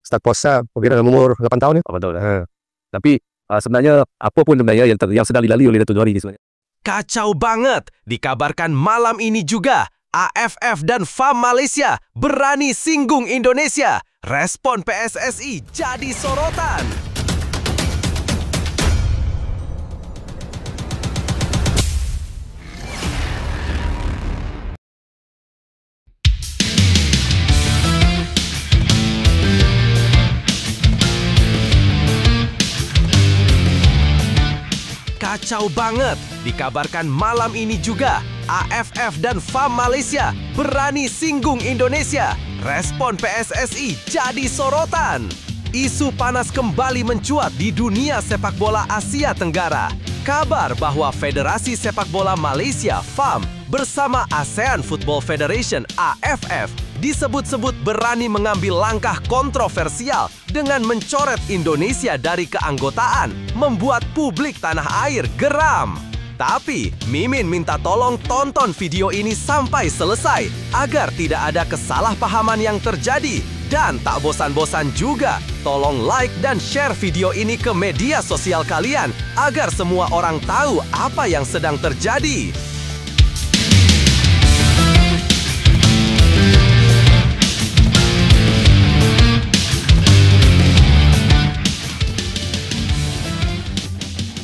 Start puasa mungkin dalam umur 8 tahun ya. 8 tahun. Tapi sebenarnya apapun sebenarnya yang sedang dilalui oleh Datuk Johari sebenarnya. Kacau banget. Dikabarkan malam ini juga AFF dan FAM Malaysia berani singgung Indonesia. Respon PSSI jadi sorotan. Kacau banget. Dikabarkan malam ini juga AFF dan FAM Malaysia berani singgung Indonesia. Respon PSSI jadi sorotan. Isu panas kembali mencuat di dunia sepak bola Asia Tenggara. Kabar bahwa Federasi Sepak Bola Malaysia FAM bersama ASEAN Football Federation AFF disebut-sebut berani mengambil langkah kontroversial dengan mencoret Indonesia dari keanggotaan, membuat publik tanah air geram. Tapi, Mimin minta tolong tonton video ini sampai selesai agar tidak ada kesalahpahaman yang terjadi. Dan tak bosan-bosan juga, tolong like dan share video ini ke media sosial kalian agar semua orang tahu apa yang sedang terjadi.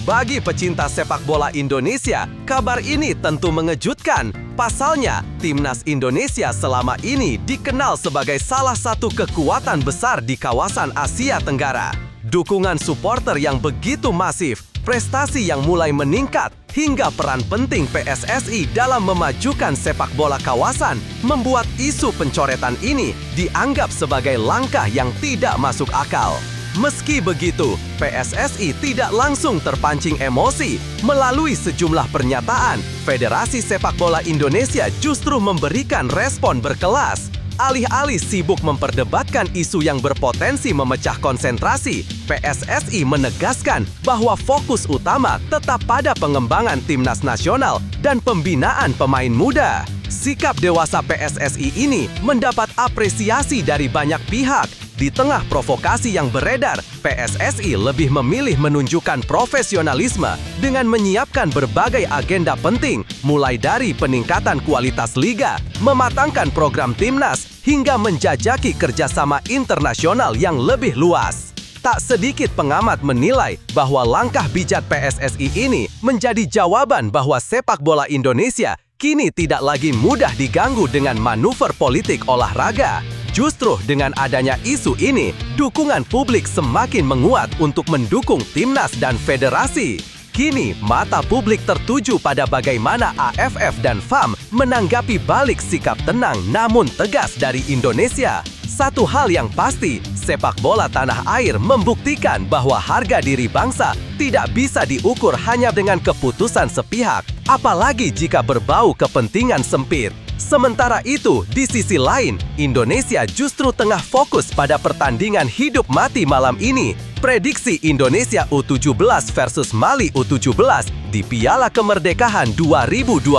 Bagi pecinta sepak bola Indonesia, kabar ini tentu mengejutkan. Pasalnya, Timnas Indonesia selama ini dikenal sebagai salah satu kekuatan besar di kawasan Asia Tenggara. Dukungan supporter yang begitu masif, prestasi yang mulai meningkat, hingga peran penting PSSI dalam memajukan sepak bola kawasan membuat isu pencoretan ini dianggap sebagai langkah yang tidak masuk akal. Meski begitu, PSSI tidak langsung terpancing emosi. Melalui sejumlah pernyataan, Federasi Sepak Bola Indonesia justru memberikan respon berkelas. Alih-alih sibuk memperdebatkan isu yang berpotensi memecah konsentrasi, PSSI menegaskan bahwa fokus utama tetap pada pengembangan timnas nasional dan pembinaan pemain muda. Sikap dewasa PSSI ini mendapat apresiasi dari banyak pihak. Di tengah provokasi yang beredar, PSSI lebih memilih menunjukkan profesionalisme dengan menyiapkan berbagai agenda penting, mulai dari peningkatan kualitas liga, mematangkan program timnas, hingga menjajaki kerjasama internasional yang lebih luas. Tak sedikit pengamat menilai bahwa langkah bijak PSSI ini menjadi jawaban bahwa sepak bola Indonesia kini tidak lagi mudah diganggu dengan manuver politik olahraga. Justru dengan adanya isu ini, dukungan publik semakin menguat untuk mendukung timnas dan federasi. Kini, mata publik tertuju pada bagaimana AFF dan FAM menanggapi balik sikap tenang namun tegas dari Indonesia. Satu hal yang pasti, sepak bola tanah air membuktikan bahwa harga diri bangsa tidak bisa diukur hanya dengan keputusan sepihak, apalagi jika berbau kepentingan sempit. Sementara itu, di sisi lain, Indonesia justru tengah fokus pada pertandingan hidup mati malam ini. Prediksi Indonesia U17 versus Mali U17 di Piala Kemerdekaan 2025.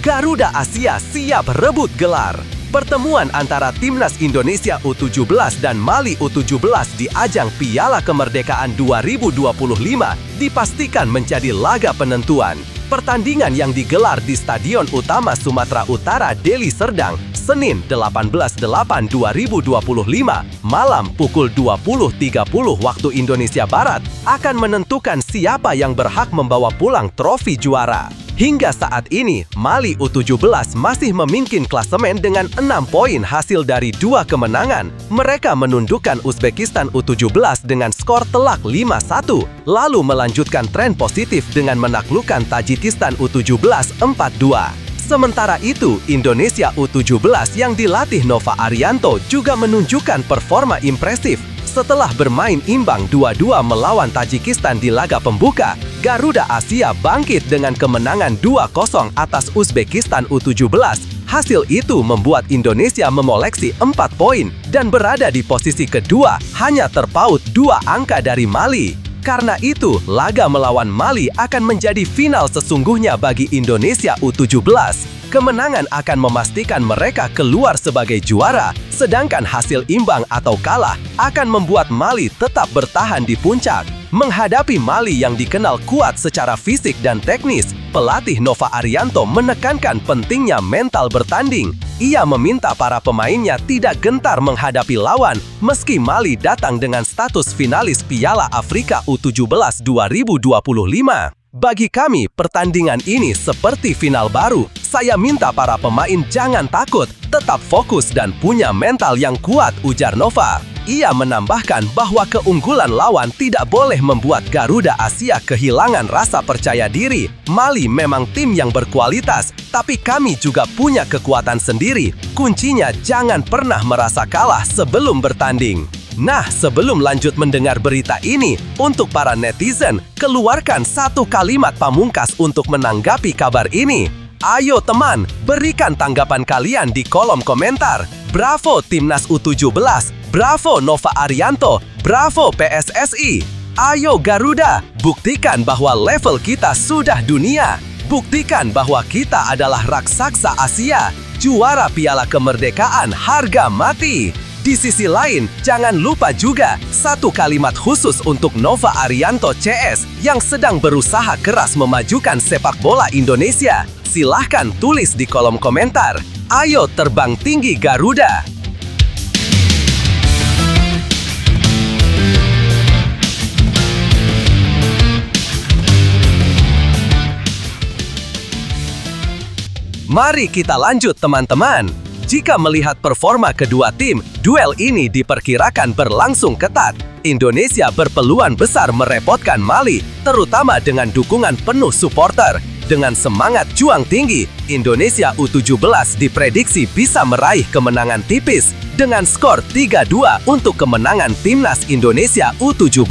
Garuda Asia siap rebut gelar. Pertemuan antara Timnas Indonesia U17 dan Mali U17 di ajang Piala Kemerdekaan 2025 dipastikan menjadi laga penentuan. Pertandingan yang digelar di Stadion Utama Sumatera Utara, Deli Serdang, Senin 18/8/2025, malam pukul 20.30 waktu Indonesia Barat, akan menentukan siapa yang berhak membawa pulang trofi juara. Hingga saat ini, Mali U17 masih memimpin klasemen dengan 6 poin hasil dari 2 kemenangan. Mereka menundukkan Uzbekistan U17 dengan skor telak 5-1, lalu melanjutkan tren positif dengan menaklukkan Tajikistan U17 4-2. Sementara itu, Indonesia U17 yang dilatih Nova Arianto juga menunjukkan performa impresif. Setelah bermain imbang 2-2 melawan Tajikistan di laga pembuka, Garuda Asia bangkit dengan kemenangan 2-0 atas Uzbekistan U17. Hasil itu membuat Indonesia memoleksi 4 poin dan berada di posisi kedua, hanya terpaut 2 angka dari Mali. Karena itu, laga melawan Mali akan menjadi final sesungguhnya bagi Indonesia U17. kemenangan akan memastikan mereka keluar sebagai juara, sedangkan hasil imbang atau kalah akan membuat Mali tetap bertahan di puncak. Menghadapi Mali yang dikenal kuat secara fisik dan teknis, pelatih Nova Arianto menekankan pentingnya mental bertanding. Ia meminta para pemainnya tidak gentar menghadapi lawan, meski Mali datang dengan status finalis Piala Afrika U17 2025. Bagi kami, pertandingan ini seperti final baru. Saya minta para pemain jangan takut, tetap fokus dan punya mental yang kuat, ujar Nova. Ia menambahkan bahwa keunggulan lawan tidak boleh membuat Garuda Asia kehilangan rasa percaya diri. Mali memang tim yang berkualitas, tapi kami juga punya kekuatan sendiri. Kuncinya jangan pernah merasa kalah sebelum bertanding. Nah, sebelum lanjut mendengar berita ini, untuk para netizen, keluarkan satu kalimat pamungkas untuk menanggapi kabar ini. Ayo teman, berikan tanggapan kalian di kolom komentar. Bravo Timnas U17, bravo Nova Arianto, bravo PSSI. Ayo Garuda, buktikan bahwa level kita sudah dunia. Buktikan bahwa kita adalah raksasa Asia, juara Piala Kemerdekaan harga mati. Di sisi lain, jangan lupa juga satu kalimat khusus untuk Nova Arianto CS yang sedang berusaha keras memajukan sepak bola Indonesia. Silahkan tulis di kolom komentar. Ayo terbang tinggi Garuda! Mari kita lanjut teman-teman. Jika melihat performa kedua tim, duel ini diperkirakan berlangsung ketat. Indonesia berpeluang besar merepotkan Mali, terutama dengan dukungan penuh supporter. Dengan semangat juang tinggi, Indonesia U17 diprediksi bisa meraih kemenangan tipis dengan skor 3-2 untuk kemenangan Timnas Indonesia U17.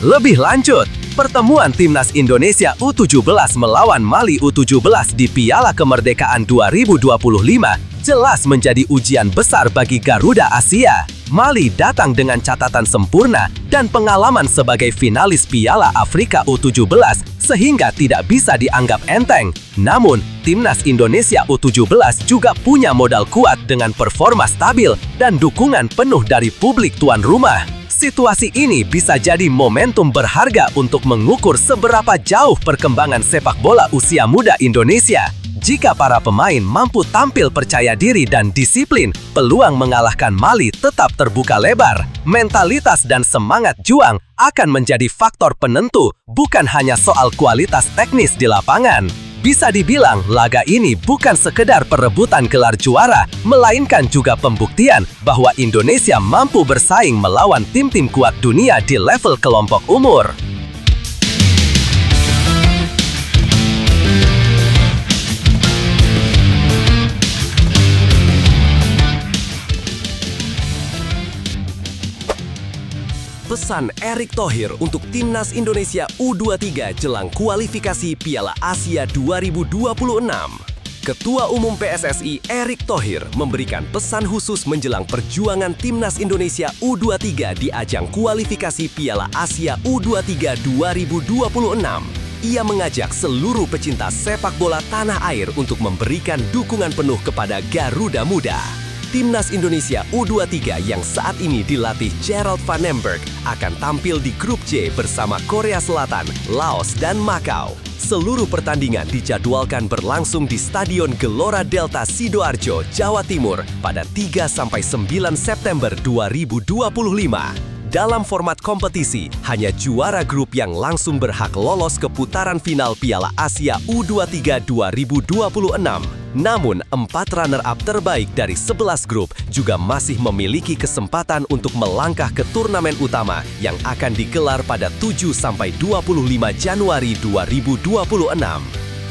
Lebih lanjut, pertemuan Timnas Indonesia U17 melawan Mali U17 di Piala Kemerdekaan 2025 jelas menjadi ujian besar bagi Garuda Asia. Mali datang dengan catatan sempurna dan pengalaman sebagai finalis Piala Afrika U17 sehingga tidak bisa dianggap enteng. Namun, Timnas Indonesia U17 juga punya modal kuat dengan performa stabil dan dukungan penuh dari publik tuan rumah. Situasi ini bisa jadi momentum berharga untuk mengukur seberapa jauh perkembangan sepak bola usia muda Indonesia. Jika para pemain mampu tampil percaya diri dan disiplin, peluang mengalahkan Mali tetap terbuka lebar. Mentalitas dan semangat juang akan menjadi faktor penentu, bukan hanya soal kualitas teknis di lapangan. Bisa dibilang, laga ini bukan sekedar perebutan gelar juara, melainkan juga pembuktian bahwa Indonesia mampu bersaing melawan tim-tim kuat dunia di level kelompok umur. Pesan Erick Thohir untuk Timnas Indonesia U23 jelang kualifikasi Piala Asia 2026. Ketua Umum PSSI Erick Thohir memberikan pesan khusus menjelang perjuangan Timnas Indonesia U23 di ajang kualifikasi Piala Asia U23 2026. Ia mengajak seluruh pecinta sepak bola tanah air untuk memberikan dukungan penuh kepada Garuda Muda. Timnas Indonesia U23 yang saat ini dilatih Gerald Van Emberg akan tampil di grup C bersama Korea Selatan, Laos, dan Macau. Seluruh pertandingan dijadwalkan berlangsung di Stadion Gelora Delta Sidoarjo, Jawa Timur pada 3-9 September 2025. Dalam format kompetisi, hanya juara grup yang langsung berhak lolos ke putaran final Piala Asia U23 2026. Namun, 4 runner-up terbaik dari 11 grup juga masih memiliki kesempatan untuk melangkah ke turnamen utama yang akan digelar pada 7-25 Januari 2026.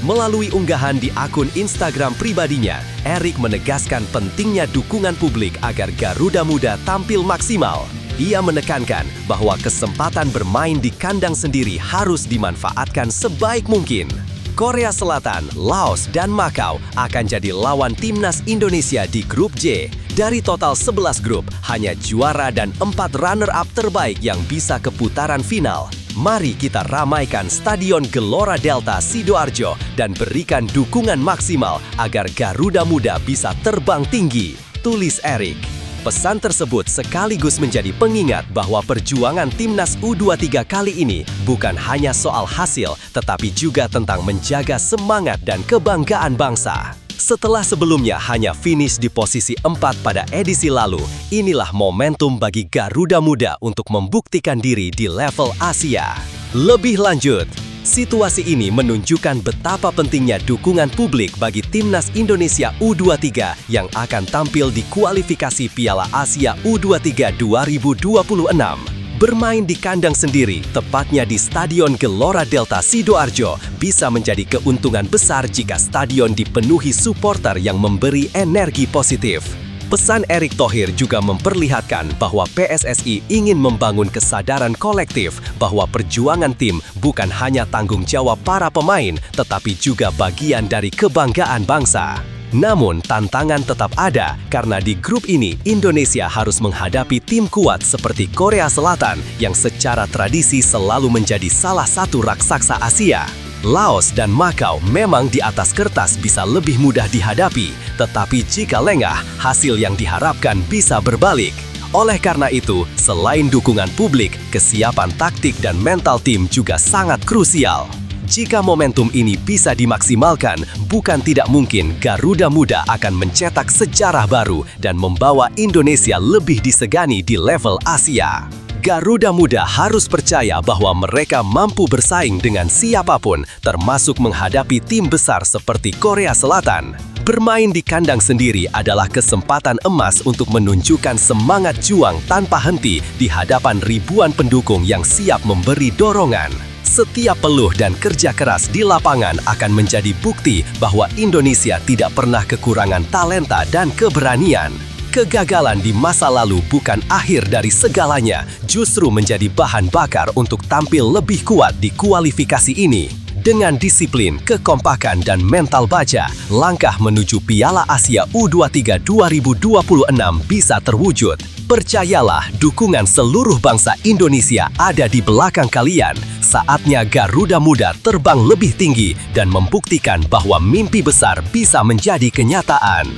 Melalui unggahan di akun Instagram pribadinya, Erick menegaskan pentingnya dukungan publik agar Garuda Muda tampil maksimal. Ia menekankan bahwa kesempatan bermain di kandang sendiri harus dimanfaatkan sebaik mungkin. Korea Selatan, Laos, dan Macau akan jadi lawan Timnas Indonesia di grup J. Dari total 11 grup, hanya juara dan 4 runner-up terbaik yang bisa ke putaran final. Mari kita ramaikan Stadion Gelora Delta Sidoarjo dan berikan dukungan maksimal agar Garuda Muda bisa terbang tinggi, tulis Erik. Pesan tersebut sekaligus menjadi pengingat bahwa perjuangan Timnas U23 kali ini bukan hanya soal hasil, tetapi juga tentang menjaga semangat dan kebanggaan bangsa. Setelah sebelumnya hanya finish di posisi 4 pada edisi lalu, inilah momentum bagi Garuda Muda untuk membuktikan diri di level Asia. Lebih lanjut, situasi ini menunjukkan betapa pentingnya dukungan publik bagi Timnas Indonesia U23 yang akan tampil di kualifikasi Piala Asia U23 2026. Bermain di kandang sendiri, tepatnya di Stadion Gelora Delta Sidoarjo, bisa menjadi keuntungan besar jika stadion dipenuhi supporter yang memberi energi positif. Pesan Erick Thohir juga memperlihatkan bahwa PSSI ingin membangun kesadaran kolektif bahwa perjuangan tim bukan hanya tanggung jawab para pemain, tetapi juga bagian dari kebanggaan bangsa. Namun, tantangan tetap ada karena di grup ini Indonesia harus menghadapi tim kuat seperti Korea Selatan yang secara tradisi selalu menjadi salah satu raksasa Asia. Laos dan Makau memang di atas kertas bisa lebih mudah dihadapi, tetapi jika lengah, hasil yang diharapkan bisa berbalik. Oleh karena itu, selain dukungan publik, kesiapan taktik dan mental tim juga sangat krusial. Jika momentum ini bisa dimaksimalkan, bukan tidak mungkin Garuda Muda akan mencetak sejarah baru dan membawa Indonesia lebih disegani di level Asia. Garuda Muda harus percaya bahwa mereka mampu bersaing dengan siapapun, termasuk menghadapi tim besar seperti Korea Selatan. Bermain di kandang sendiri adalah kesempatan emas untuk menunjukkan semangat juang tanpa henti di hadapan ribuan pendukung yang siap memberi dorongan. Setiap peluh dan kerja keras di lapangan akan menjadi bukti bahwa Indonesia tidak pernah kekurangan talenta dan keberanian. Kegagalan di masa lalu bukan akhir dari segalanya, justru menjadi bahan bakar untuk tampil lebih kuat di kualifikasi ini. Dengan disiplin, kekompakan, dan mental baja, langkah menuju Piala Asia U23 2026 bisa terwujud. Percayalah, dukungan seluruh bangsa Indonesia ada di belakang kalian. Saatnya Garuda Muda terbang lebih tinggi dan membuktikan bahwa mimpi besar bisa menjadi kenyataan.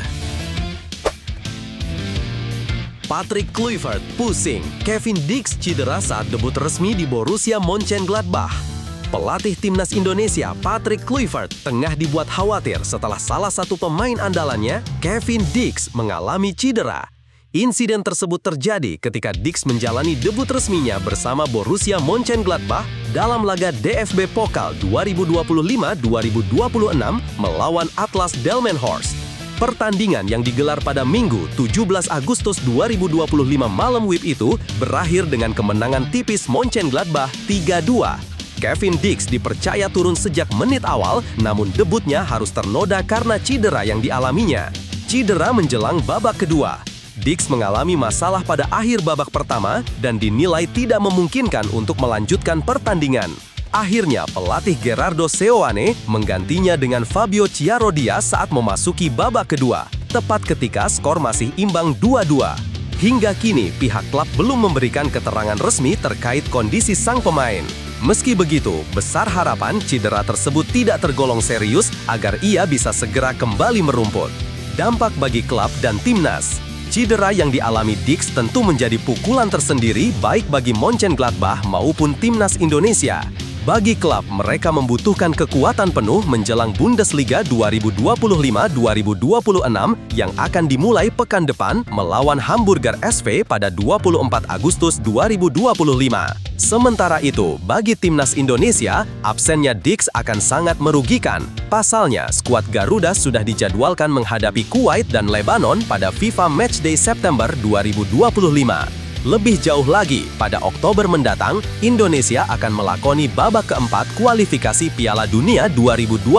Patrick Kluivert pusing, Kevin Dix cedera saat debut resmi di Borussia Mönchengladbach. Pelatih Timnas Indonesia Patrick Kluivert tengah dibuat khawatir setelah salah satu pemain andalannya, Kevin Dix, mengalami cedera. Insiden tersebut terjadi ketika Dix menjalani debut resminya bersama Borussia Mönchengladbach dalam laga DFB Pokal 2025-2026 melawan Atlas Delmenhorst. Pertandingan yang digelar pada Minggu 17 Agustus 2025 malam WIB itu berakhir dengan kemenangan tipis Mönchengladbach 3-2. Kevin Dix dipercaya turun sejak menit awal, namun debutnya harus ternoda karena cedera yang dialaminya. Cedera menjelang babak kedua. Dix mengalami masalah pada akhir babak pertama dan dinilai tidak memungkinkan untuk melanjutkan pertandingan. Akhirnya, pelatih Gerardo Seoane menggantinya dengan Fabio Chiarodia saat memasuki babak kedua, tepat ketika skor masih imbang 2-2. Hingga kini, pihak klub belum memberikan keterangan resmi terkait kondisi sang pemain. Meski begitu, besar harapan cedera tersebut tidak tergolong serius agar ia bisa segera kembali merumput. Dampak bagi klub dan timnas. Cedera yang dialami Dix tentu menjadi pukulan tersendiri baik bagi Mönchengladbach maupun timnas Indonesia. Bagi klub, mereka membutuhkan kekuatan penuh menjelang Bundesliga 2025-2026 yang akan dimulai pekan depan melawan Hamburger SV pada 24 Agustus 2025. Sementara itu, bagi timnas Indonesia, absennya Dix akan sangat merugikan. Pasalnya, skuad Garuda sudah dijadwalkan menghadapi Kuwait dan Lebanon pada FIFA Matchday September 2025. Lebih jauh lagi, pada Oktober mendatang, Indonesia akan melakoni babak keempat kualifikasi Piala Dunia 2026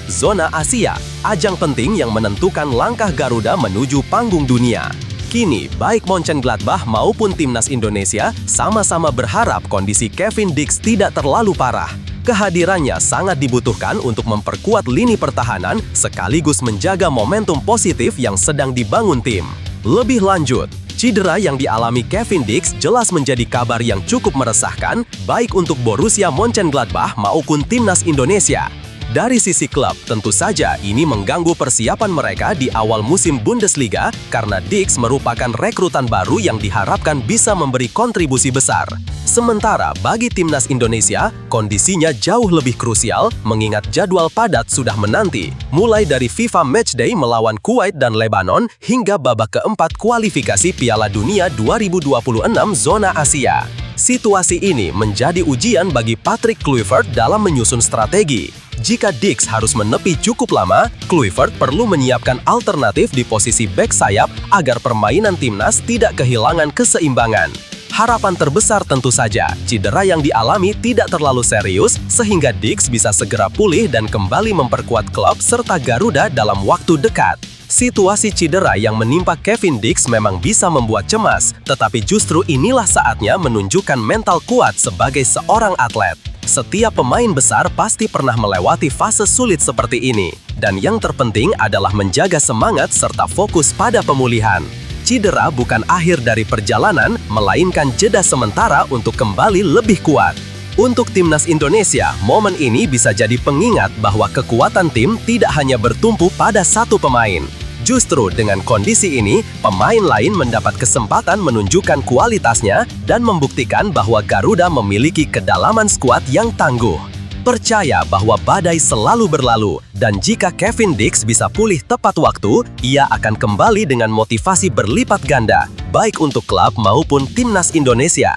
Zona Asia, ajang penting yang menentukan langkah Garuda menuju panggung dunia. Kini, baik Mönchengladbach maupun timnas Indonesia sama-sama berharap kondisi Kevin Dix tidak terlalu parah. Kehadirannya sangat dibutuhkan untuk memperkuat lini pertahanan sekaligus menjaga momentum positif yang sedang dibangun tim. Lebih lanjut, Cedera yang dialami Kevin Dix jelas menjadi kabar yang cukup meresahkan, baik untuk Borussia Mönchengladbach maupun timnas Indonesia. Dari sisi klub, tentu saja ini mengganggu persiapan mereka di awal musim Bundesliga karena Dix merupakan rekrutan baru yang diharapkan bisa memberi kontribusi besar. Sementara bagi timnas Indonesia, kondisinya jauh lebih krusial mengingat jadwal padat sudah menanti, mulai dari FIFA Matchday melawan Kuwait dan Lebanon hingga babak keempat kualifikasi Piala Dunia 2026 zona Asia. Situasi ini menjadi ujian bagi Patrick Kluivert dalam menyusun strategi. Jika Dix harus menepi cukup lama, Kluivert perlu menyiapkan alternatif di posisi bek sayap agar permainan timnas tidak kehilangan keseimbangan. Harapan terbesar tentu saja, cedera yang dialami tidak terlalu serius sehingga Dix bisa segera pulih dan kembali memperkuat klub serta Garuda dalam waktu dekat. Situasi cedera yang menimpa Kevin Dix memang bisa membuat cemas, tetapi justru inilah saatnya menunjukkan mental kuat sebagai seorang atlet. Setiap pemain besar pasti pernah melewati fase sulit seperti ini, dan yang terpenting adalah menjaga semangat serta fokus pada pemulihan. Cedera bukan akhir dari perjalanan, melainkan jeda sementara untuk kembali lebih kuat. Untuk timnas Indonesia, momen ini bisa jadi pengingat bahwa kekuatan tim tidak hanya bertumpu pada satu pemain. Justru dengan kondisi ini, pemain lain mendapat kesempatan menunjukkan kualitasnya dan membuktikan bahwa Garuda memiliki kedalaman skuad yang tangguh. Percaya bahwa badai selalu berlalu, dan jika Kevin Dix bisa pulih tepat waktu, ia akan kembali dengan motivasi berlipat ganda, baik untuk klub maupun timnas Indonesia.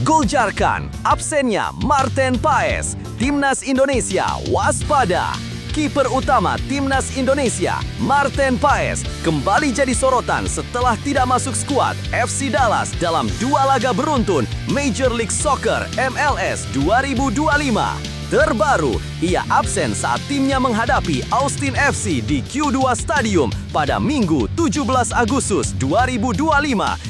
Guljarkan, absennya Marten Paes, timnas Indonesia waspada. Kiper utama timnas Indonesia, Marten Paes, kembali jadi sorotan setelah tidak masuk skuad FC Dallas dalam 2 laga beruntun Major League Soccer MLS 2025. Terbaru, ia absen saat timnya menghadapi Austin FC di Q2 Stadium pada Minggu 17 Agustus 2025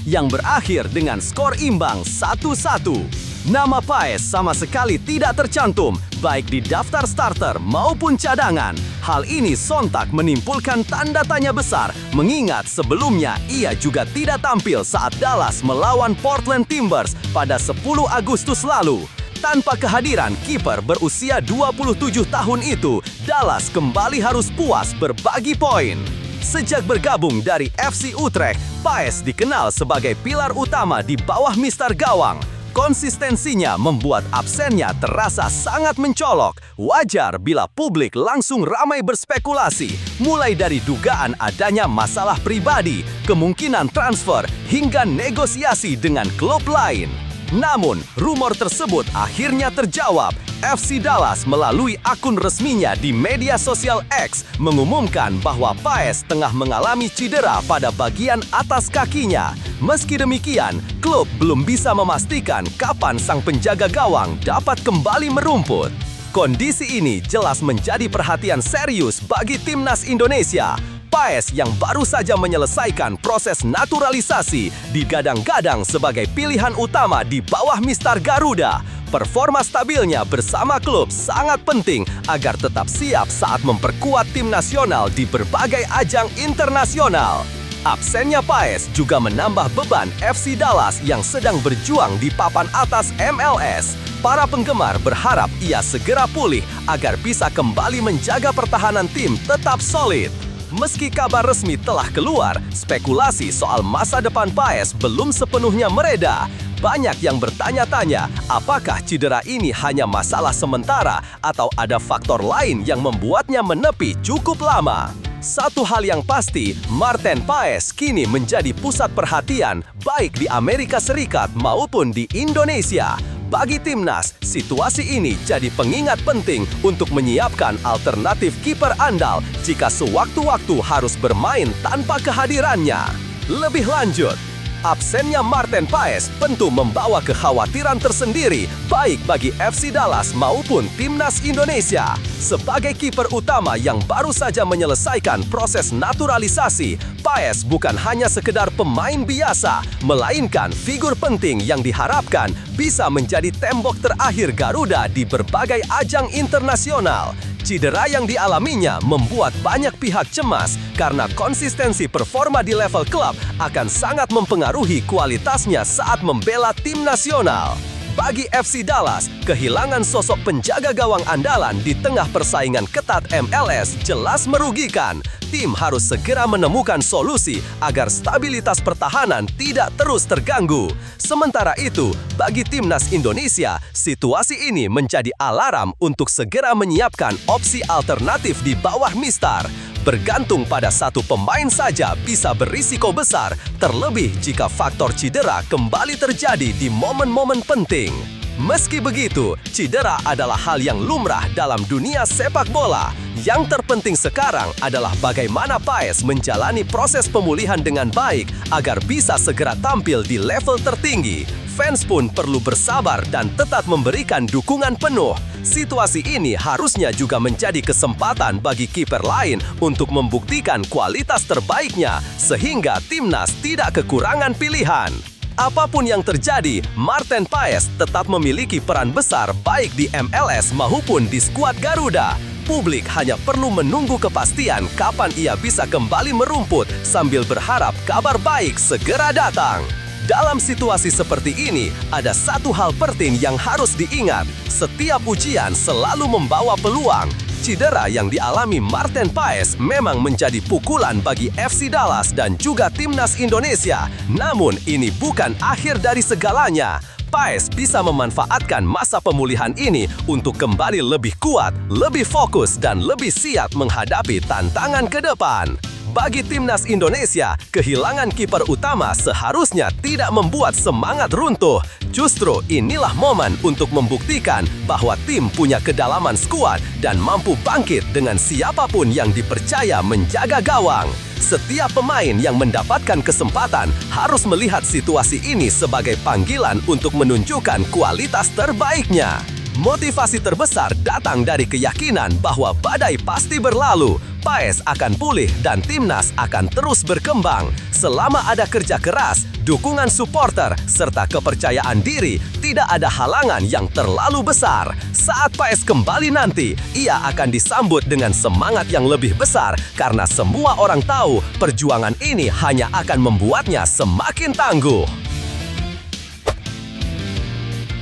yang berakhir dengan skor imbang 1-1. Nama Paes sama sekali tidak tercantum, baik di daftar starter maupun cadangan. Hal ini sontak menimbulkan tanda tanya besar, mengingat sebelumnya ia juga tidak tampil saat Dallas melawan Portland Timbers pada 10 Agustus lalu. Tanpa kehadiran kiper berusia 27 tahun itu, Dallas kembali harus puas berbagi poin. Sejak bergabung dari FC Utrecht, Paes dikenal sebagai pilar utama di bawah Mister Gawang. Konsistensinya membuat absennya terasa sangat mencolok. Wajar bila publik langsung ramai berspekulasi, mulai dari dugaan adanya masalah pribadi, kemungkinan transfer, hingga negosiasi dengan klub lain. Namun, rumor tersebut akhirnya terjawab. FC Dallas melalui akun resminya di media sosial X mengumumkan bahwa Paes tengah mengalami cedera pada bagian atas kakinya. Meski demikian, klub belum bisa memastikan kapan sang penjaga gawang dapat kembali merumput. Kondisi ini jelas menjadi perhatian serius bagi timnas Indonesia. Paes yang baru saja menyelesaikan proses naturalisasi digadang-gadang sebagai pilihan utama di bawah Mister Garuda. Performa stabilnya bersama klub sangat penting agar tetap siap saat memperkuat tim nasional di berbagai ajang internasional. Absennya Paes juga menambah beban FC Dallas yang sedang berjuang di papan atas MLS. Para penggemar berharap ia segera pulih agar bisa kembali menjaga pertahanan tim tetap solid. Meski kabar resmi telah keluar, spekulasi soal masa depan Paes belum sepenuhnya mereda. Banyak yang bertanya-tanya, apakah cedera ini hanya masalah sementara atau ada faktor lain yang membuatnya menepi cukup lama. Satu hal yang pasti, Marten Paes kini menjadi pusat perhatian baik di Amerika Serikat maupun di Indonesia. Bagi timnas, situasi ini jadi pengingat penting untuk menyiapkan alternatif kiper andal jika sewaktu-waktu harus bermain tanpa kehadirannya. Lebih lanjut, absennya Marten Paes tentu membawa kekhawatiran tersendiri baik bagi FC Dallas maupun timnas Indonesia. Sebagai kiper utama yang baru saja menyelesaikan proses naturalisasi, Paes bukan hanya sekedar pemain biasa, melainkan figur penting yang diharapkan bisa menjadi tembok terakhir Garuda di berbagai ajang internasional. Cedera yang dialaminya membuat banyak pihak cemas karena konsistensi performa di level klub akan sangat mempengaruhi kualitasnya saat membela tim nasional. Bagi FC Dallas, kehilangan sosok penjaga gawang andalan di tengah persaingan ketat MLS jelas merugikan. Tim harus segera menemukan solusi agar stabilitas pertahanan tidak terus terganggu. Sementara itu, bagi timnas Indonesia, situasi ini menjadi alarm untuk segera menyiapkan opsi alternatif di bawah Mistar. Bergantung pada satu pemain saja bisa berisiko besar, terlebih jika faktor cedera kembali terjadi di momen-momen penting. Meski begitu, cedera adalah hal yang lumrah dalam dunia sepak bola. Yang terpenting sekarang adalah bagaimana Paes menjalani proses pemulihan dengan baik agar bisa segera tampil di level tertinggi. Fans pun perlu bersabar dan tetap memberikan dukungan penuh. Situasi ini harusnya juga menjadi kesempatan bagi kiper lain untuk membuktikan kualitas terbaiknya sehingga timnas tidak kekurangan pilihan. Apapun yang terjadi, Martin Paes tetap memiliki peran besar baik di MLS maupun di skuad Garuda. Publik hanya perlu menunggu kepastian kapan ia bisa kembali merumput sambil berharap kabar baik segera datang. Dalam situasi seperti ini, ada satu hal penting yang harus diingat. Setiap ujian selalu membawa peluang. Cedera yang dialami Martin Paes memang menjadi pukulan bagi FC Dallas dan juga timnas Indonesia. Namun, ini bukan akhir dari segalanya. Paes bisa memanfaatkan masa pemulihan ini untuk kembali lebih kuat, lebih fokus, dan lebih siap menghadapi tantangan ke depan. Bagi timnas Indonesia, kehilangan kiper utama seharusnya tidak membuat semangat runtuh. Justru inilah momen untuk membuktikan bahwa tim punya kedalaman skuad dan mampu bangkit dengan siapapun yang dipercaya menjaga gawang. Setiap pemain yang mendapatkan kesempatan harus melihat situasi ini sebagai panggilan untuk menunjukkan kualitas terbaiknya. Motivasi terbesar datang dari keyakinan bahwa badai pasti berlalu, Paes akan pulih dan timnas akan terus berkembang. Selama ada kerja keras, dukungan supporter, serta kepercayaan diri, tidak ada halangan yang terlalu besar. Saat Paes kembali nanti, ia akan disambut dengan semangat yang lebih besar karena semua orang tahu perjuangan ini hanya akan membuatnya semakin tangguh.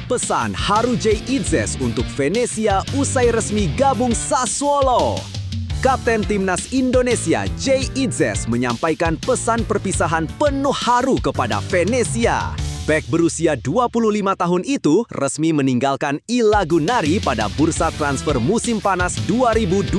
Pesan Haru J. Idzes untuk Venezia usai resmi gabung Sassuolo. Kapten Timnas Indonesia J. Idzes menyampaikan pesan perpisahan penuh haru kepada Venezia. Bek berusia 25 tahun itu resmi meninggalkan I Lagunari pada bursa transfer musim panas 2025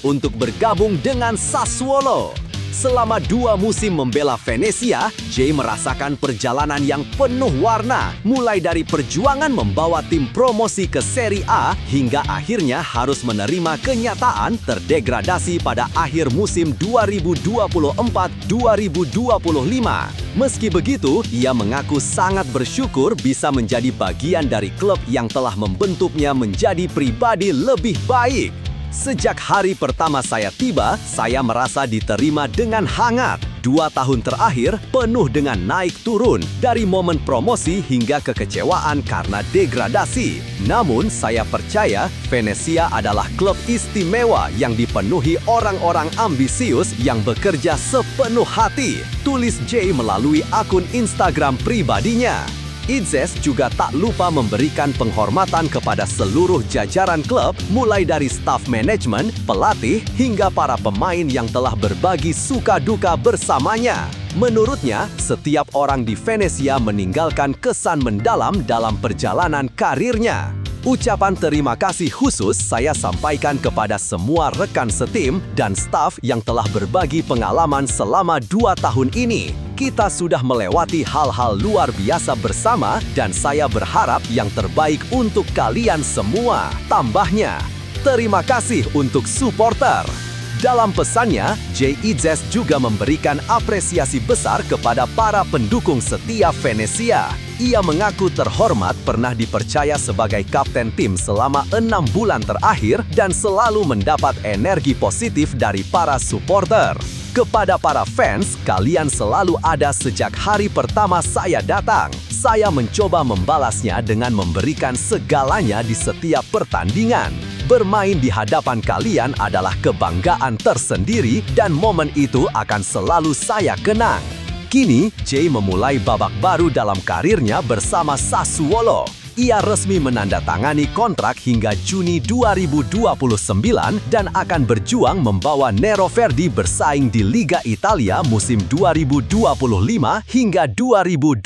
untuk bergabung dengan Sassuolo. Selama 2 musim membela Venezia, Jay merasakan perjalanan yang penuh warna, mulai dari perjuangan membawa tim promosi ke Serie A hingga akhirnya harus menerima kenyataan terdegradasi pada akhir musim 2024-2025. Meski begitu, ia mengaku sangat bersyukur bisa menjadi bagian dari klub yang telah membentuknya menjadi pribadi lebih baik. Sejak hari pertama saya tiba, saya merasa diterima dengan hangat. 2 tahun terakhir penuh dengan naik turun, dari momen promosi hingga kekecewaan karena degradasi. Namun, saya percaya Venezia adalah klub istimewa yang dipenuhi orang-orang ambisius yang bekerja sepenuh hati, tulis Jay melalui akun Instagram pribadinya. Idzes juga tak lupa memberikan penghormatan kepada seluruh jajaran klub, mulai dari staf manajemen, pelatih, hingga para pemain yang telah berbagi suka duka bersamanya. Menurutnya, setiap orang di Venezia meninggalkan kesan mendalam dalam perjalanan karirnya. Ucapan terima kasih khusus saya sampaikan kepada semua rekan setim dan staf yang telah berbagi pengalaman selama 2 tahun ini. Kita sudah melewati hal-hal luar biasa bersama dan saya berharap yang terbaik untuk kalian semua. Tambahnya, terima kasih untuk supporter. Dalam pesannya, J. Idzes juga memberikan apresiasi besar kepada para pendukung setia Venezia. Ia mengaku terhormat pernah dipercaya sebagai kapten tim selama 6 bulan terakhir dan selalu mendapat energi positif dari para supporter. Kepada para fans, kalian selalu ada sejak hari pertama saya datang. Saya mencoba membalasnya dengan memberikan segalanya di setiap pertandingan. Bermain di hadapan kalian adalah kebanggaan tersendiri dan momen itu akan selalu saya kenang. Kini, Jay memulai babak baru dalam karirnya bersama Sassuolo. Ia resmi menandatangani kontrak hingga Juni 2029 dan akan berjuang membawa Nero Verdi bersaing di Liga Italia musim 2025 hingga 2026.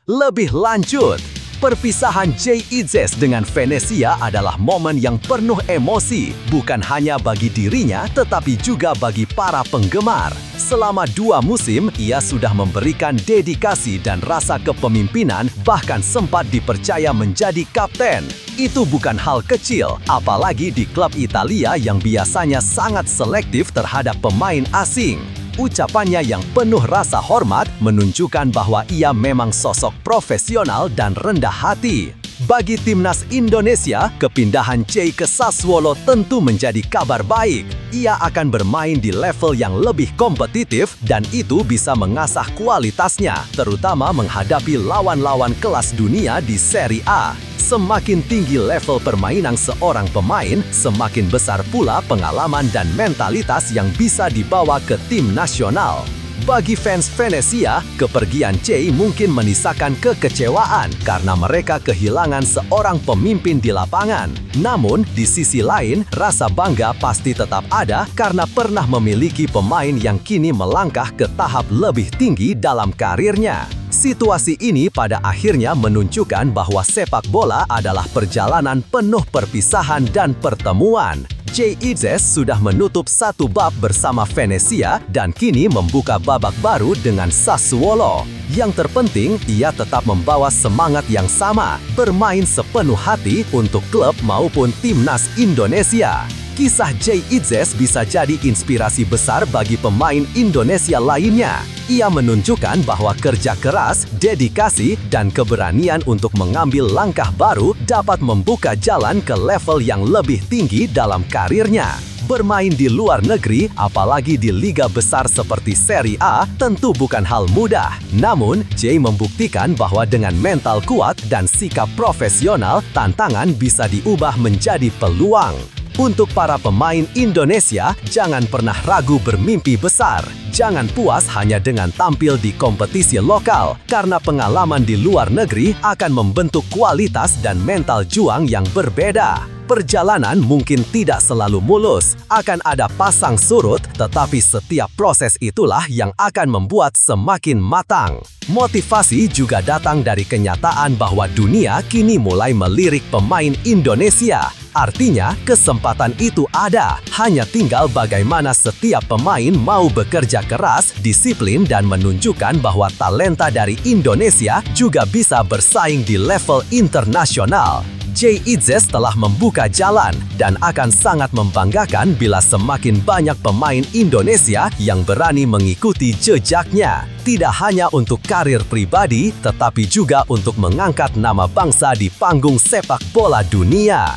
Lebih lanjut, perpisahan Jay Itzes dengan Venezia adalah momen yang penuh emosi, bukan hanya bagi dirinya tetapi juga bagi para penggemar. Selama 2 musim, ia sudah memberikan dedikasi dan rasa kepemimpinan, bahkan sempat dipercaya menjadi kapten. Itu bukan hal kecil, apalagi di klub Italia yang biasanya sangat selektif terhadap pemain asing. Ucapannya yang penuh rasa hormat menunjukkan bahwa ia memang sosok profesional dan rendah hati. Bagi timnas Indonesia, kepindahan Jay ke Sassuolo tentu menjadi kabar baik. Ia akan bermain di level yang lebih kompetitif dan itu bisa mengasah kualitasnya, terutama menghadapi lawan-lawan kelas dunia di Serie A. Semakin tinggi level permainan seorang pemain, semakin besar pula pengalaman dan mentalitas yang bisa dibawa ke tim nasional. Bagi fans Venezia, kepergian Jay mungkin menyisakan kekecewaan karena mereka kehilangan seorang pemimpin di lapangan. Namun, di sisi lain, rasa bangga pasti tetap ada karena pernah memiliki pemain yang kini melangkah ke tahap lebih tinggi dalam karirnya. Situasi ini pada akhirnya menunjukkan bahwa sepak bola adalah perjalanan penuh perpisahan dan pertemuan. Jay Itzes sudah menutup 1 bab bersama Venezia dan kini membuka babak baru dengan Sassuolo. Yang terpenting, ia tetap membawa semangat yang sama, bermain sepenuh hati untuk klub maupun timnas Indonesia. Kisah Jay Itzes bisa jadi inspirasi besar bagi pemain Indonesia lainnya. Ia menunjukkan bahwa kerja keras, dedikasi, dan keberanian untuk mengambil langkah baru dapat membuka jalan ke level yang lebih tinggi dalam karirnya. Bermain di luar negeri, apalagi di liga besar seperti Serie A, tentu bukan hal mudah. Namun, Jay membuktikan bahwa dengan mental kuat dan sikap profesional, tantangan bisa diubah menjadi peluang. Untuk para pemain Indonesia, jangan pernah ragu bermimpi besar. Jangan puas hanya dengan tampil di kompetisi lokal, karena pengalaman di luar negeri akan membentuk kualitas dan mental juang yang berbeda. Perjalanan mungkin tidak selalu mulus, akan ada pasang surut, tetapi setiap proses itulah yang akan membuat semakin matang. Motivasi juga datang dari kenyataan bahwa dunia kini mulai melirik pemain Indonesia. Artinya, kesempatan itu ada, hanya tinggal bagaimana setiap pemain mau bekerja keras, disiplin, dan menunjukkan bahwa talenta dari Indonesia juga bisa bersaing di level internasional. Jay Itzes telah membuka jalan dan akan sangat membanggakan bila semakin banyak pemain Indonesia yang berani mengikuti jejaknya. Tidak hanya untuk karir pribadi, tetapi juga untuk mengangkat nama bangsa di panggung sepak bola dunia.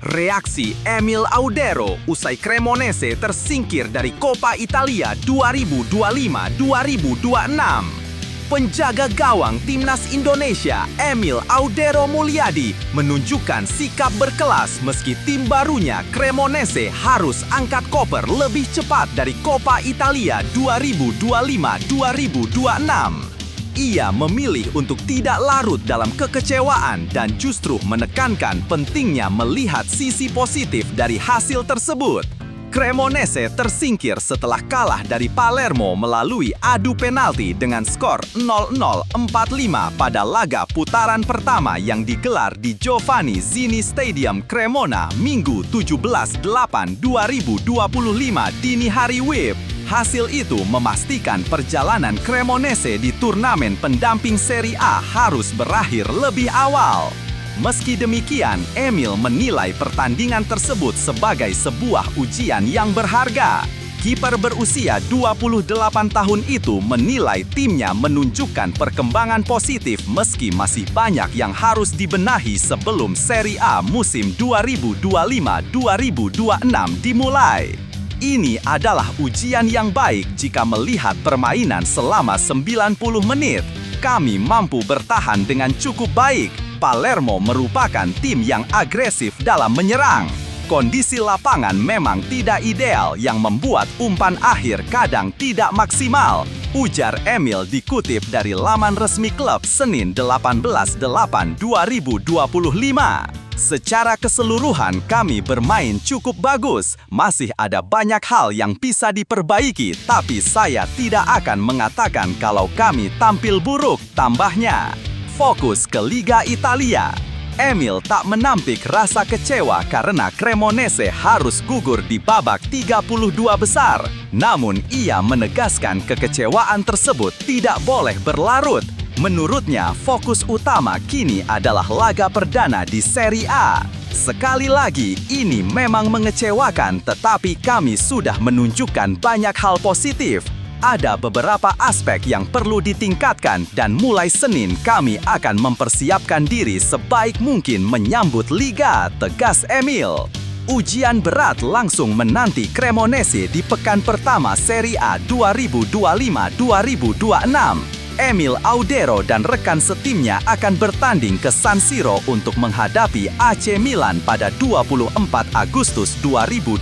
Reaksi Emil Audero usai Cremonese tersingkir dari Coppa Italia 2025-2026. Penjaga gawang timnas Indonesia, Emil Audero Mulyadi, menunjukkan sikap berkelas meski tim barunya Cremonese harus angkat koper lebih cepat dari Coppa Italia 2025-2026. Ia memilih untuk tidak larut dalam kekecewaan dan justru menekankan pentingnya melihat sisi positif dari hasil tersebut. Cremonese tersingkir setelah kalah dari Palermo melalui adu penalti dengan skor 0-0-4-5 pada laga putaran pertama yang digelar di Giovanni Zini Stadium Cremona Minggu 17/8/2025 dini hari WIB. Hasil itu memastikan perjalanan Cremonese di turnamen pendamping Serie A harus berakhir lebih awal. Meski demikian, Emil menilai pertandingan tersebut sebagai sebuah ujian yang berharga. Kiper berusia 28 tahun itu menilai timnya menunjukkan perkembangan positif meski masih banyak yang harus dibenahi sebelum Serie A musim 2025-2026 dimulai. Ini adalah ujian yang baik jika melihat permainan selama 90 menit. Kami mampu bertahan dengan cukup baik. Palermo merupakan tim yang agresif dalam menyerang. Kondisi lapangan memang tidak ideal yang membuat umpan akhir kadang tidak maksimal, ujar Emil dikutip dari laman resmi klub Senin 18/8/2025. Secara keseluruhan kami bermain cukup bagus, masih ada banyak hal yang bisa diperbaiki, tapi saya tidak akan mengatakan kalau kami tampil buruk, tambahnya. Fokus ke Liga Italia. Emil tak menampik rasa kecewa karena Cremonese harus gugur di babak 32 besar. Namun ia menegaskan kekecewaan tersebut tidak boleh berlarut. Menurutnya, fokus utama kini adalah laga perdana di Serie A. Sekali lagi, ini memang mengecewakan, tetapi kami sudah menunjukkan banyak hal positif. Ada beberapa aspek yang perlu ditingkatkan dan mulai Senin kami akan mempersiapkan diri sebaik mungkin menyambut Liga, tegas Emil. Ujian berat langsung menanti Cremonese di pekan pertama Serie A 2025-2026. Emil Audero dan rekan setimnya akan bertanding ke San Siro untuk menghadapi AC Milan pada 24 Agustus 2025.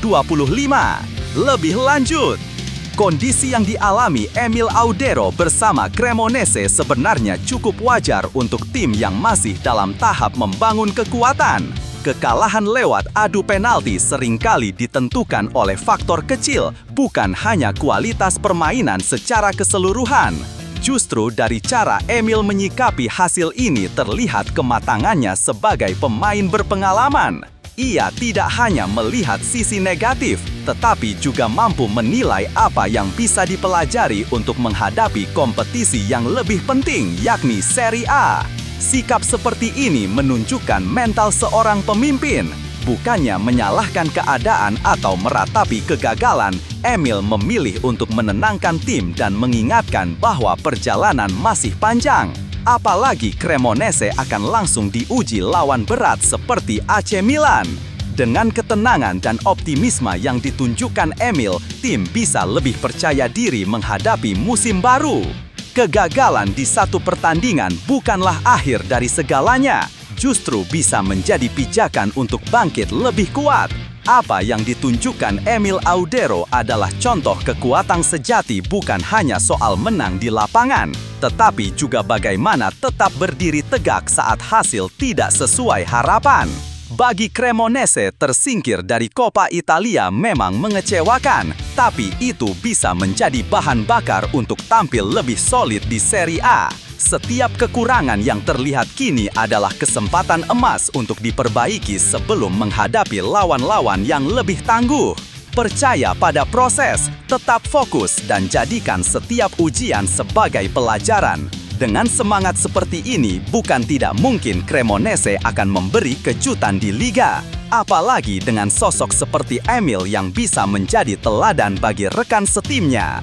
Lebih lanjut, kondisi yang dialami Emil Audero bersama Cremonese sebenarnya cukup wajar untuk tim yang masih dalam tahap membangun kekuatan. Kekalahan lewat adu penalti seringkali ditentukan oleh faktor kecil, bukan hanya kualitas permainan secara keseluruhan. Justru dari cara Emil menyikapi hasil ini terlihat kematangannya sebagai pemain berpengalaman. Ia tidak hanya melihat sisi negatif, tetapi juga mampu menilai apa yang bisa dipelajari untuk menghadapi kompetisi yang lebih penting, yakni Serie A. Sikap seperti ini menunjukkan mental seorang pemimpin. Bukannya menyalahkan keadaan atau meratapi kegagalan, Emil memilih untuk menenangkan tim dan mengingatkan bahwa perjalanan masih panjang. Apalagi Cremonese akan langsung diuji lawan berat seperti AC Milan. Dengan ketenangan dan optimisme yang ditunjukkan Emil, tim bisa lebih percaya diri menghadapi musim baru. Kegagalan di satu pertandingan bukanlah akhir dari segalanya. Justru bisa menjadi pijakan untuk bangkit lebih kuat. Apa yang ditunjukkan Emil Audero adalah contoh kekuatan sejati, bukan hanya soal menang di lapangan, tetapi juga bagaimana tetap berdiri tegak saat hasil tidak sesuai harapan. Bagi Cremonese, tersingkir dari Coppa Italia memang mengecewakan, tapi itu bisa menjadi bahan bakar untuk tampil lebih solid di Serie A. Setiap kekurangan yang terlihat kini adalah kesempatan emas untuk diperbaiki sebelum menghadapi lawan-lawan yang lebih tangguh. Percaya pada proses, tetap fokus, dan jadikan setiap ujian sebagai pelajaran. Dengan semangat seperti ini, bukan tidak mungkin Cremonese akan memberi kejutan di Liga. Apalagi dengan sosok seperti Emil yang bisa menjadi teladan bagi rekan setimnya.